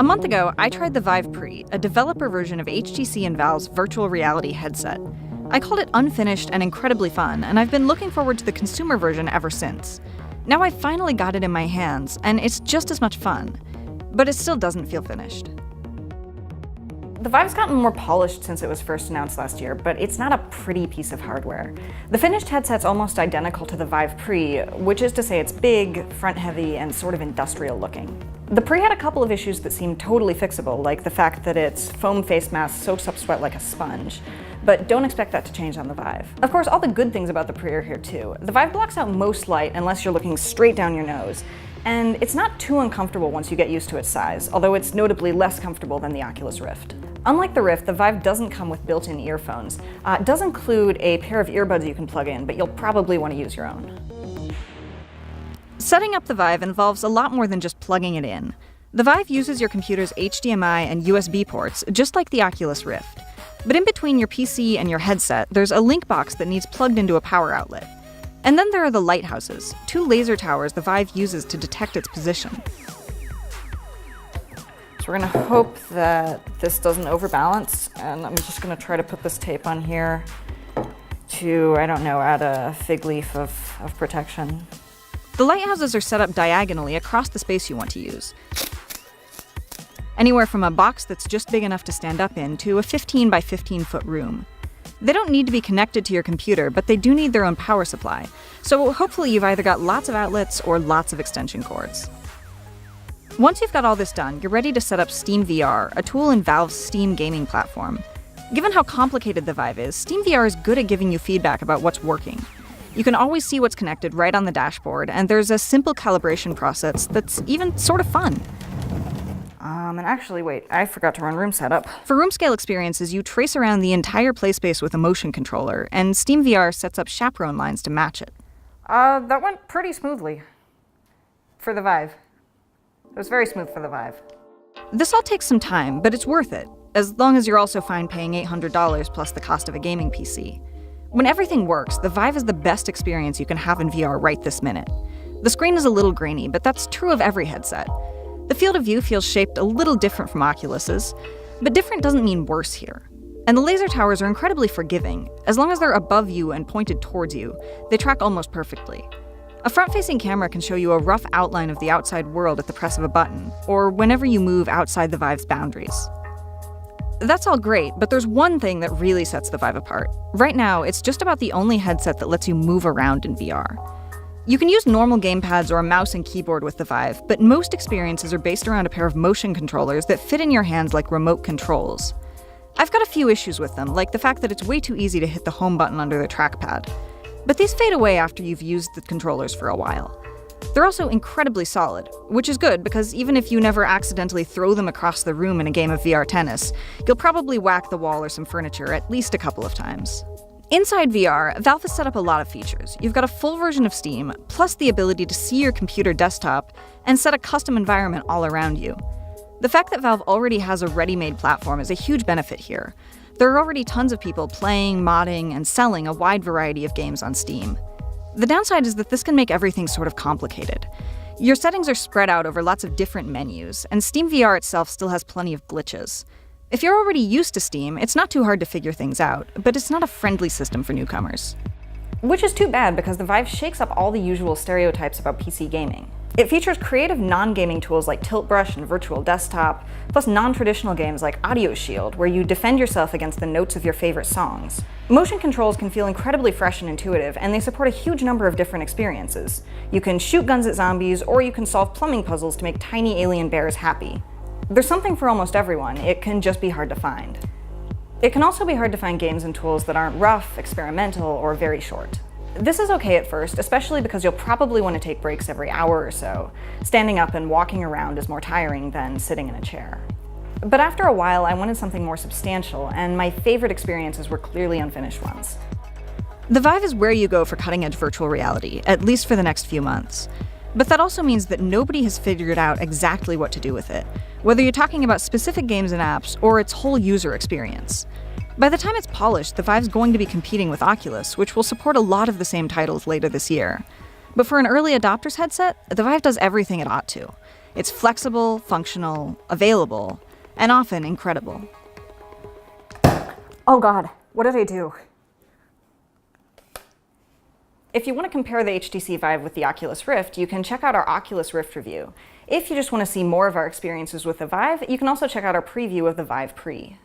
month ago, I tried the Vive Pre, a developer version of HTC and Valve's virtual reality headset. I called it unfinished and incredibly fun, and I've been looking forward to the consumer version ever since. Now I finally got it in my hands, and it's just as much fun. But it still doesn't feel finished. The Vive's gotten more polished since it was first announced last year, but it's not a pretty piece of hardware. The finished headset's almost identical to the Vive Pre, which is to say it's big, front-heavy, and sort of industrial looking. The Pre had a couple of issues that seemed totally fixable, like the fact that its foam face mask soaks up sweat like a sponge, but don't expect that to change on the Vive. Of course, all the good things about the Pre are here too. The Vive blocks out most light unless you're looking straight down your nose, and it's not too uncomfortable once you get used to its size, although it's notably less comfortable than the Oculus Rift. Unlike the Rift, the Vive doesn't come with built-in earphones. It does include a pair of earbuds you can plug in, but you'll probably want to use your own. Setting up the Vive involves a lot more than just plugging it in. The Vive uses your computer's HDMI and USB ports, just like the Oculus Rift. But in between your PC and your headset, there's a link box that needs plugged into a power outlet. And then there are the lighthouses, 2 laser towers the Vive uses to detect its position. So we're gonna hope that this doesn't overbalance, and I'm just gonna try to put this tape on here to, I don't know, add a fig leaf of protection. The lighthouses are set up diagonally across the space you want to use. Anywhere from a box that's just big enough to stand up in to a 15 by 15 foot room. They don't need to be connected to your computer, but they do need their own power supply. So hopefully you've either got lots of outlets or lots of extension cords. Once you've got all this done, you're ready to set up Steam VR, a tool in Valve's Steam gaming platform. Given how complicated the Vive is, Steam VR is good at giving you feedback about what's working. You can always see what's connected right on the dashboard, and there's a simple calibration process that's even sort of fun. And actually, wait, I forgot to run room setup. For room scale experiences, you trace around the entire play space with a motion controller, and Steam VR sets up chaperone lines to match it. That went pretty smoothly. For the Vive. It was very smooth for the Vive. This all takes some time, but it's worth it, as long as you're also fine paying $800 plus the cost of a gaming PC. When everything works, the Vive is the best experience you can have in VR right this minute. The screen is a little grainy, but that's true of every headset. The field of view feels shaped a little different from Oculus's, but different doesn't mean worse here. And the laser towers are incredibly forgiving. As long as they're above you and pointed towards you, they track almost perfectly. A front-facing camera can show you a rough outline of the outside world at the press of a button, or whenever you move outside the Vive's boundaries. That's all great, but there's one thing that really sets the Vive apart. Right now, it's just about the only headset that lets you move around in VR. You can use normal gamepads or a mouse and keyboard with the Vive, but most experiences are based around a pair of motion controllers that fit in your hands like remote controls. I've got a few issues with them, like the fact that it's way too easy to hit the home button under the trackpad. But these fade away after you've used the controllers for a while. They're also incredibly solid, which is good because even if you never accidentally throw them across the room in a game of VR tennis, you'll probably whack the wall or some furniture at least a couple of times. Inside VR, Valve has set up a lot of features. You've got a full version of Steam, plus the ability to see your computer desktop and set a custom environment all around you. The fact that Valve already has a ready-made platform is a huge benefit here. There are already tons of people playing, modding, and selling a wide variety of games on Steam. The downside is that this can make everything sort of complicated. Your settings are spread out over lots of different menus, and Steam VR itself still has plenty of glitches. If you're already used to Steam, it's not too hard to figure things out, but it's not a friendly system for newcomers. Which is too bad because the Vive shakes up all the usual stereotypes about PC gaming. It features creative non-gaming tools like Tilt Brush and Virtual Desktop, plus non-traditional games like Audio Shield, where you defend yourself against the notes of your favorite songs. Motion controls can feel incredibly fresh and intuitive, and they support a huge number of different experiences. You can shoot guns at zombies, or you can solve plumbing puzzles to make tiny alien bears happy. There's something for almost everyone, it can just be hard to find. It can also be hard to find games and tools that aren't rough, experimental, or very short. This is okay at first, especially because you'll probably want to take breaks every hour or so. Standing up and walking around is more tiring than sitting in a chair. But after a while, I wanted something more substantial, and my favorite experiences were clearly unfinished ones. The Vive is where you go for cutting-edge virtual reality, at least for the next few months. But that also means that nobody has figured out exactly what to do with it, whether you're talking about specific games and apps or its whole user experience. By the time it's polished, the Vive's going to be competing with Oculus, which will support a lot of the same titles later this year. But for an early adopter's headset, the Vive does everything it ought to. It's flexible, functional, available, and often incredible. Oh God, what did I do? If you want to compare the HTC Vive with the Oculus Rift, you can check out our Oculus Rift review. If you just want to see more of our experiences with the Vive, you can also check out our preview of the Vive Pre.